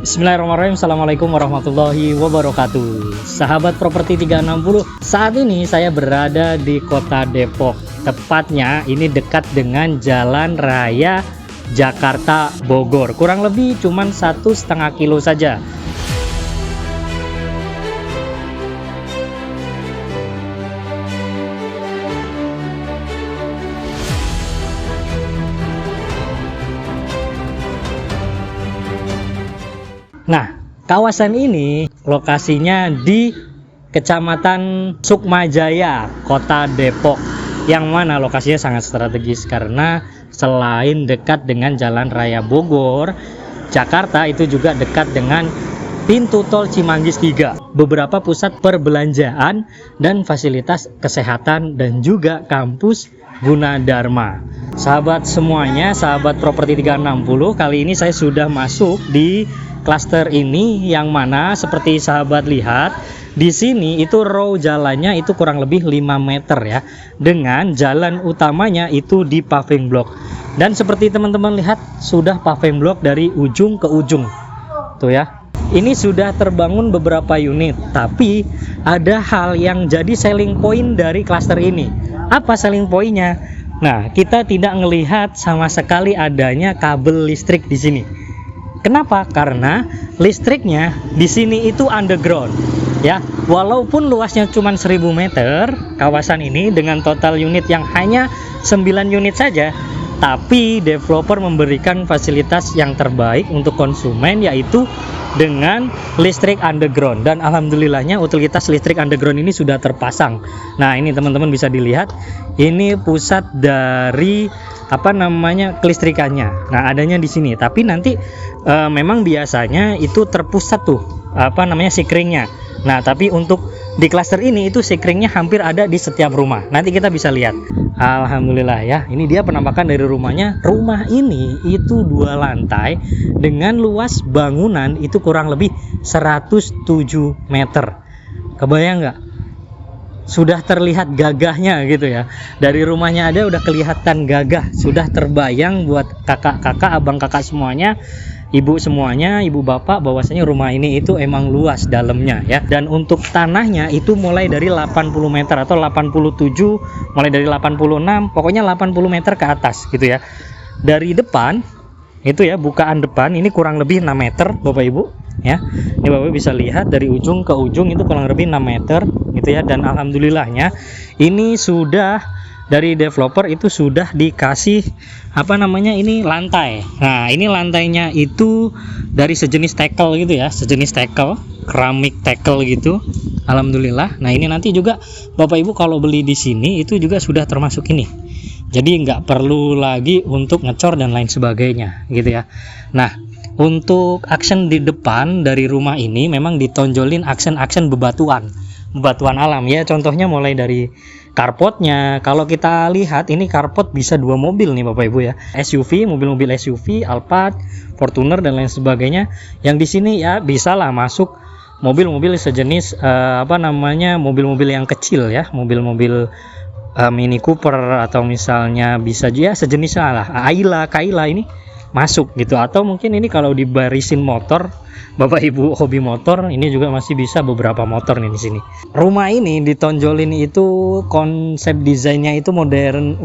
Bismillahirrahmanirrahim. Assalamualaikum warahmatullahi wabarakatuh. Sahabat Properti 360, saat ini saya berada di kota Depok. Tepatnya ini dekat dengan Jalan Raya Jakarta Bogor. Kurang lebih cuman 1,5 kilo saja. Nah, kawasan ini lokasinya di Kecamatan Sukmajaya, Kota Depok. Yang mana lokasinya sangat strategis karena selain dekat dengan Jalan Raya Bogor, Jakarta, itu juga dekat dengan pintu tol Cimanggis 3, beberapa pusat perbelanjaan dan fasilitas kesehatan dan juga kampus Gunadarma. Sahabat semuanya, sahabat Properti 360, kali ini saya sudah masuk di klaster ini, yang mana seperti sahabat lihat di sini itu row jalannya itu kurang lebih 5 meter ya, dengan jalan utamanya itu di paving block. Dan seperti teman-teman lihat sudah paving block dari ujung ke ujung tuh ya. Ini sudah terbangun beberapa unit, tapi ada hal yang jadi selling point dari klaster ini. Apa selling pointnya? Nah, kita tidak melihat sama sekali adanya kabel listrik di sini. Kenapa? Karena listriknya di sini itu underground ya. Walaupun luasnya cuma 1000 meter kawasan ini dengan total unit yang hanya 9 unit saja, tapi developer memberikan fasilitas yang terbaik untuk konsumen, yaitu dengan listrik underground. Dan alhamdulillahnya utilitas listrik underground ini sudah terpasang. Nah, ini teman-teman bisa dilihat, ini pusat dari kelistrikannya. Nah, adanya di sini. Tapi nanti memang biasanya itu terpusat tuh sikringnya. Nah, tapi untuk di klaster ini itu sikringnya hampir ada di setiap rumah. Nanti kita bisa lihat. Alhamdulillah ya. Ini dia penampakan dari rumahnya. Rumah ini itu 2 lantai dengan luas bangunan itu kurang lebih 107 meter. Kebayang nggak? Sudah terlihat gagahnya gitu ya. Dari rumahnya ada udah kelihatan gagah, sudah terbayang buat kakak-kakak, abang kakak semuanya, ibu semuanya, ibu bapak, bahwasanya rumah ini itu emang luas dalamnya ya. Dan untuk tanahnya itu mulai dari 80 meter atau 87, mulai dari 86, pokoknya 80 meter ke atas gitu ya. Dari depan itu ya, bukaan depan ini kurang lebih 6 meter Bapak Ibu ya. Ini Bapak Ibu bisa lihat dari ujung ke ujung itu kurang lebih 6 meter gitu ya. Dan alhamdulillahnya ini sudah dari developer itu sudah dikasih ini lantai. Nah, ini lantainya itu dari sejenis tackle gitu ya, sejenis tackle, keramik tackle gitu. Alhamdulillah. Nah, ini nanti juga Bapak Ibu kalau beli di sini itu juga sudah termasuk ini. Jadi nggak perlu lagi untuk ngecor dan lain sebagainya gitu ya. Nah, untuk aksen di depan dari rumah ini memang ditonjolin aksen-aksen bebatuan alam ya. Contohnya mulai dari carportnya. Kalau kita lihat ini carport bisa 2 mobil nih Bapak Ibu ya. SUV, mobil-mobil SUV, Alphard, Fortuner dan lain sebagainya. Yang di sini ya bisa lah masuk mobil-mobil sejenis mobil-mobil yang kecil ya, mobil-mobil Mini Cooper atau misalnya bisa juga sejenis lah Ayla, Kayla ini masuk gitu. Atau mungkin ini kalau dibarisin motor, Bapak Ibu hobi motor, ini juga masih bisa beberapa motor nih di sini. Rumah ini ditonjolin itu konsep desainnya itu modern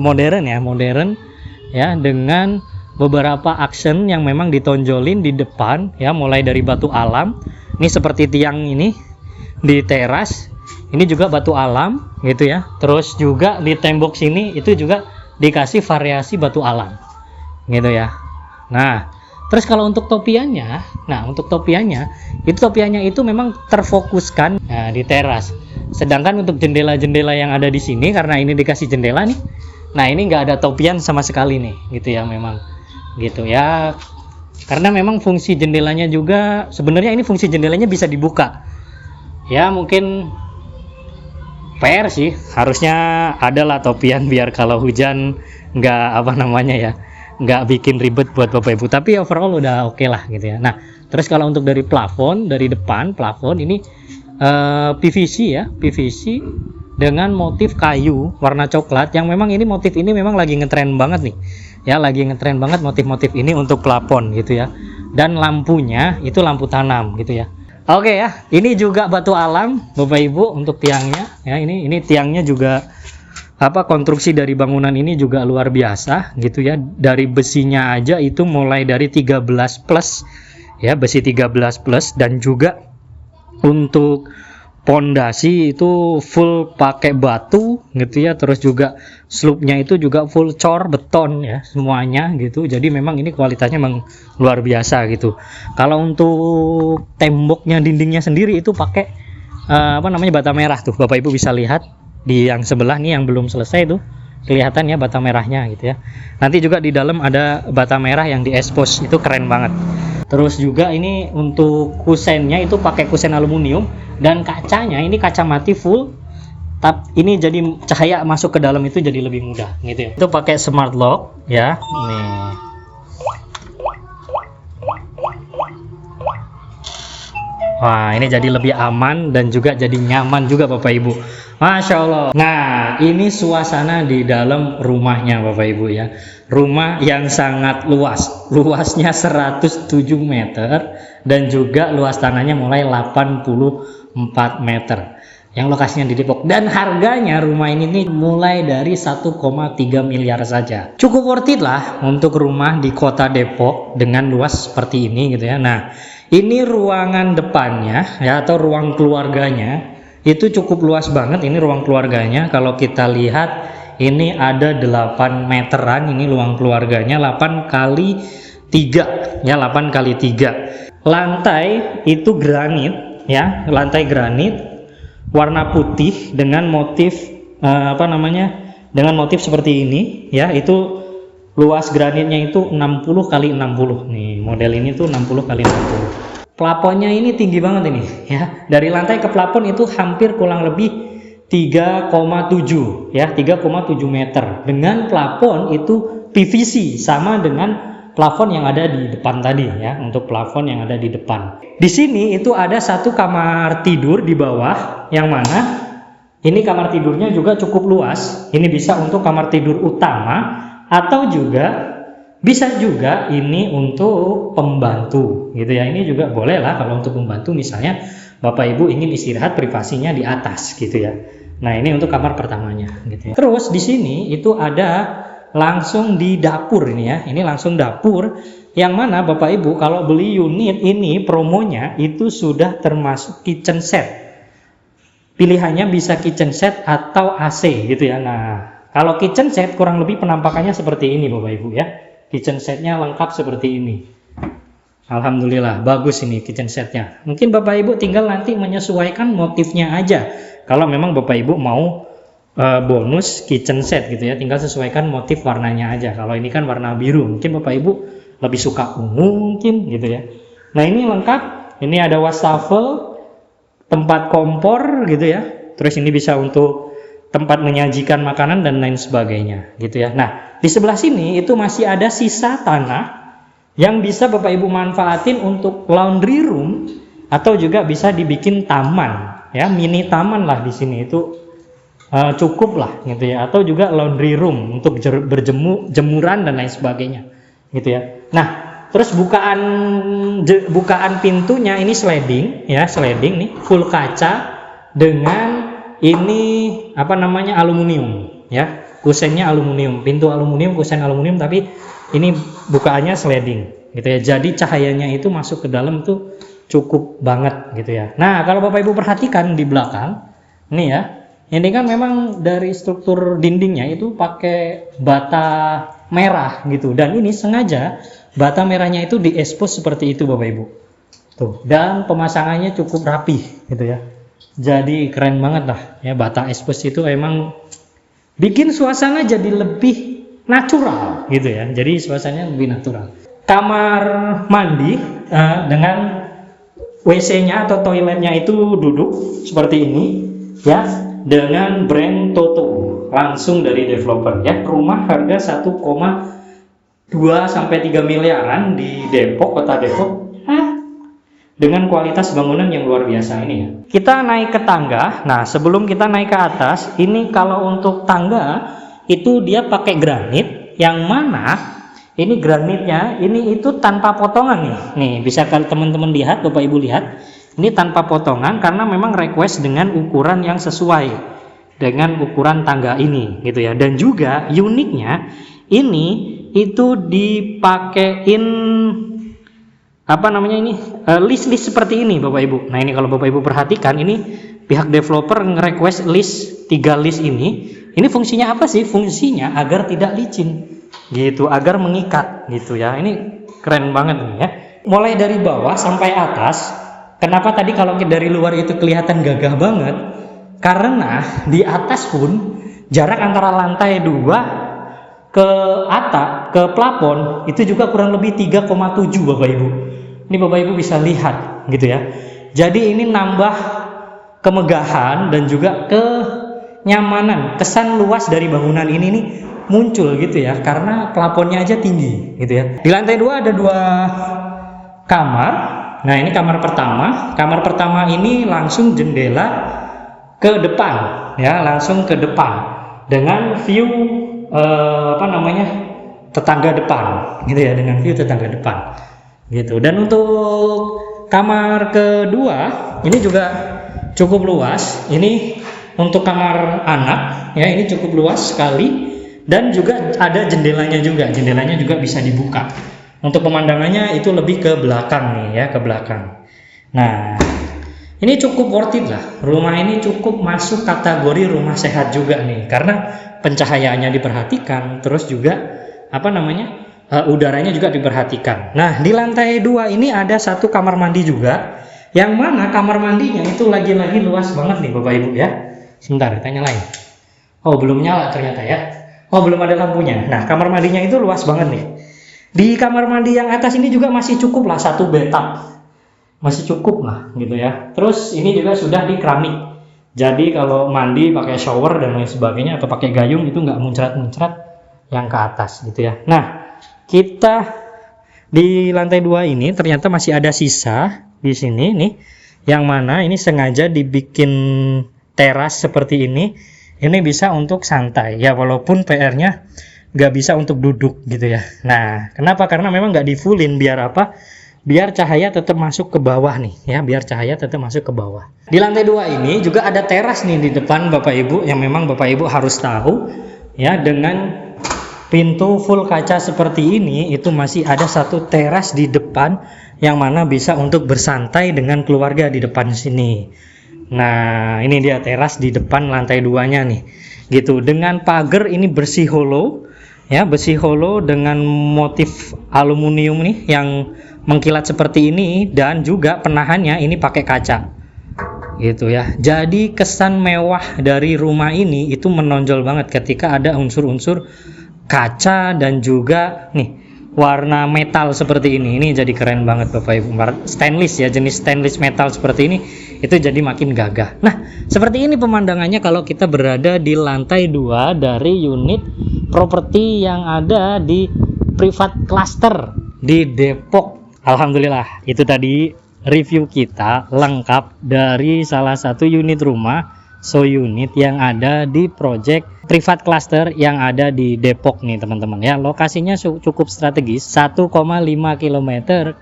ya, dengan beberapa aksen yang memang ditonjolin di depan ya, mulai dari batu alam. Ini seperti tiang ini di teras. Ini juga batu alam gitu ya. Terus juga di tembok sini itu juga dikasih variasi batu alam gitu ya. Nah, terus kalau untuk topiannya, itu topiannya itu memang terfokuskan di teras. Sedangkan untuk jendela-jendela yang ada di sini, karena ini dikasih jendela nih, nah ini nggak ada topian sama sekali nih gitu ya, memang gitu ya. Karena memang fungsi jendelanya juga sebenarnya ini fungsi jendelanya bisa dibuka ya. Mungkin PR sih, harusnya adalah topian biar kalau hujan nggak nggak bikin ribet buat Bapak Ibu. Tapi overall udah oke lah gitu ya. Nah, terus kalau untuk dari plafon, dari depan plafon ini PVC ya, PVC dengan motif kayu warna coklat, yang memang ini motif ini memang lagi ngetren banget nih ya, lagi ngetren banget motif-motif ini untuk plafon gitu ya. dan lampunya itu lampu tanam gitu ya. Oke ya, ini juga batu alam Bapak Ibu untuk tiangnya ya. Ini tiangnya juga konstruksi dari bangunan ini juga luar biasa gitu ya. Dari besinya aja itu mulai dari 13 plus ya, besi 13 plus, dan juga untuk pondasi itu full pakai batu gitu ya. Terus juga slope-nya itu juga full cor beton ya semuanya gitu. Jadi memang ini kualitasnya memang luar biasa gitu. Kalau untuk temboknya, dindingnya sendiri itu pakai bata merah tuh. Bapak Ibu bisa lihat di yang sebelah nih yang belum selesai tuh. Kelihatan ya bata merahnya gitu ya. Nanti juga di dalam ada bata merah yang diekspos, itu keren banget. Terus juga ini untuk kusennya itu pakai kusen aluminium, dan kacanya ini kaca mati full. Tapi ini jadi cahaya masuk ke dalam itu jadi lebih mudah gitu ya. Itu pakai smart lock ya. Nih. Wah, ini jadi lebih aman dan juga jadi nyaman juga Bapak Ibu. Masya Allah. Nah, ini suasana di dalam rumahnya Bapak Ibu ya. Rumah yang sangat luas. Luasnya 107 meter dan juga luas tanahnya mulai 84 meter. Yang lokasinya di Depok, dan harganya rumah ini nih mulai dari 1,3 miliar saja. Cukup worth it lah untuk rumah di kota Depok dengan luas seperti ini gitu ya. Nah, ini ruangan depannya ya, atau ruang keluarganya itu cukup luas banget. Ini ruang keluarganya, kalau kita lihat ini ada 8 meteran. Ini ruang keluarganya 8 kali 3 ya, 8 kali 3. Lantai itu granit ya, lantai granit warna putih dengan motif dengan motif seperti ini ya. Itu luas granitnya itu 60 kali 60 nih, model ini tuh 60 kali 60. Plafonnya ini tinggi banget ini ya, dari lantai ke plafon itu hampir kurang lebih 3,7 ya, 3,7 meter, dengan plafon itu PVC sama dengan plafon yang ada di depan tadi ya. Untuk plafon yang ada di depan, di sini itu ada satu kamar tidur di bawah, yang mana ini kamar tidurnya juga cukup luas. Ini bisa untuk kamar tidur utama, atau juga bisa juga ini untuk pembantu gitu ya. Ini juga boleh lah kalau untuk pembantu, misalnya Bapak Ibu ingin istirahat privasinya di atas gitu ya. Nah, ini untuk kamar pertamanya gitu ya. Terus di sini itu ada langsung di dapur ini ya. Ini langsung dapur, yang mana Bapak Ibu kalau beli unit ini promonya itu sudah termasuk kitchen set. Pilihannya bisa kitchen set atau AC gitu ya. Nah, kalau kitchen set kurang lebih penampakannya seperti ini Bapak Ibu ya. Kitchen setnya lengkap seperti ini. Alhamdulillah bagus ini kitchen setnya. Mungkin Bapak Ibu tinggal nanti menyesuaikan motifnya aja. Kalau memang Bapak Ibu mau bonus kitchen set gitu ya, tinggal sesuaikan motif warnanya aja. Kalau ini kan warna biru, mungkin Bapak Ibu lebih suka ungu mungkin gitu ya. Nah, ini lengkap. Ini ada wastafel, tempat kompor gitu ya. Terus ini bisa untuk tempat menyajikan makanan dan lain sebagainya gitu ya. Nah, di sebelah sini itu masih ada sisa tanah yang bisa Bapak Ibu manfaatin untuk laundry room, atau juga bisa dibikin taman ya, mini taman lah di sini itu cukup lah gitu ya. Atau juga laundry room untuk jemuran dan lain sebagainya gitu ya. Nah, terus bukaan pintunya ini sliding ya, sliding nih, full kaca dengan ini aluminium ya, kusennya aluminium, pintu aluminium, kusen aluminium, tapi ini bukaannya sliding gitu ya. Jadi cahayanya itu masuk ke dalam tuh cukup banget gitu ya. Nah, kalau Bapak Ibu perhatikan di belakang nih ya, ini kan memang dari struktur dindingnya itu pakai bata merah gitu, dan ini sengaja bata merahnya itu diekspos seperti itu Bapak Ibu tuh, dan pemasangannya cukup rapi gitu ya. Jadi keren banget lah ya, bata ekspos itu emang bikin suasana jadi lebih natural gitu ya. Jadi suasananya lebih natural. Kamar mandi dengan WC-nya atau toiletnya itu duduk seperti ini ya, dengan brand Toto langsung dari developer ya. Rumah harga 1,2 sampai 3 miliaran di Depok, kota Depok. Dengan kualitas bangunan yang luar biasa ini ya. Kita naik ke tangga. Nah, sebelum kita naik ke atas, ini kalau untuk tangga itu dia pakai granit, yang mana Ini granitnya, ini itu tanpa potongan nih. Nih, bisa kalau teman-teman lihat, Bapak Ibu lihat. Ini tanpa potongan karena memang request dengan ukuran yang sesuai dengan ukuran tangga ini gitu ya. Dan juga uniknya ini itu dipakein apa namanya ini? List-list seperti ini Bapak Ibu. Nah, ini kalau Bapak Ibu perhatikan ini pihak developer nge-request list 3 list ini. Ini fungsinya apa sih? Fungsinya agar tidak licin. Gitu, agar mengikat gitu ya. Ini keren banget nih ya. Mulai dari bawah sampai atas. Kenapa tadi kalau dari luar itu kelihatan gagah banget? Karena di atas pun jarak antara lantai 2 ke atap, ke plafon itu juga kurang lebih 3,7 Bapak Ibu. Ini Bapak Ibu bisa lihat gitu ya. Jadi ini nambah kemegahan dan juga kenyamanan, kesan luas dari bangunan ini nih muncul gitu ya, karena plafonnya aja tinggi gitu ya. Di lantai 2 ada 2 kamar. Nah, ini kamar pertama. Kamar pertama ini langsung jendela ke depan ya, langsung ke depan dengan view tetangga depan gitu ya, dengan view tetangga depan gitu. Dan untuk kamar kedua ini juga cukup luas. Ini untuk kamar anak ya, ini cukup luas sekali. Dan juga ada jendelanya juga bisa dibuka. Untuk pemandangannya itu lebih ke belakang nih ya, ke belakang. Nah, ini cukup worth it lah. Rumah ini cukup masuk kategori rumah sehat juga nih, karena pencahayaannya diperhatikan, terus juga udaranya juga diperhatikan. Nah, di lantai 2 ini ada 1 kamar mandi juga, yang mana kamar mandinya itu lagi-lagi luas banget nih Bapak Ibu ya. Sebentar, kita nyalain. Oh, belum nyala ternyata ya. Oh, belum ada lampunya. Nah, kamar mandinya itu luas banget nih. Di kamar mandi yang atas ini juga masih cukup lah 1 bathtub. Masih cukup lah gitu ya. Terus ini juga sudah di keramik. Jadi kalau mandi pakai shower dan lain sebagainya atau pakai gayung itu nggak muncrat-muncrat yang ke atas gitu ya. Nah, kita di lantai 2 ini ternyata masih ada sisa di sini nih. Yang mana ini sengaja dibikin teras seperti ini. Ini bisa untuk santai ya, walaupun PR-nya nggak bisa untuk duduk gitu ya. Nah, kenapa? Karena memang nggak di fullin, biar apa? Biar cahaya tetap masuk ke bawah nih ya, biar cahaya tetap masuk ke bawah. Di lantai 2 ini juga ada teras nih di depan Bapak Ibu, yang memang Bapak Ibu harus tahu ya, dengan pintu full kaca seperti ini itu masih ada 1 teras di depan yang mana bisa untuk bersantai dengan keluarga di depan sini. Nah, ini dia teras di depan lantai 2-nya nih. Gitu. Dengan pagar ini besi hollow ya, besi hollow dengan motif aluminium nih yang mengkilat seperti ini, dan juga penahannya ini pakai kaca. Gitu ya. Jadi kesan mewah dari rumah ini itu menonjol banget ketika ada unsur-unsur kaca dan juga nih warna metal seperti ini. Ini jadi keren banget Bapak Ibu. Stainless ya, jenis stainless metal seperti ini itu jadi makin gagah. Nah, seperti ini pemandangannya kalau kita berada di lantai 2 dari unit properti yang ada di Privat Cluster di Depok. Alhamdulillah, itu tadi review kita lengkap dari salah satu unit rumah unit yang ada di project Privat Cluster yang ada di Depok nih teman-teman ya. Lokasinya cukup strategis, 1,5 km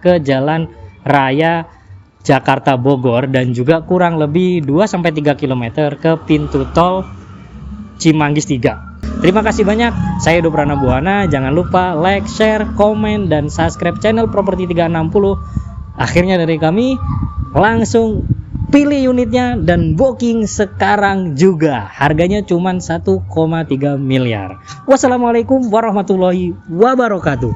ke jalan raya Jakarta Bogor, dan juga kurang lebih 2-3 km ke pintu tol Cimanggis 3. Terima kasih banyak. Saya Edo Pranabuana. Jangan lupa like, share, komen, dan subscribe channel Properti 360. Akhirnya dari kami, langsung pilih unitnya dan booking sekarang juga. Harganya cuma 1,3 miliar. Wassalamualaikum warahmatullahi wabarakatuh.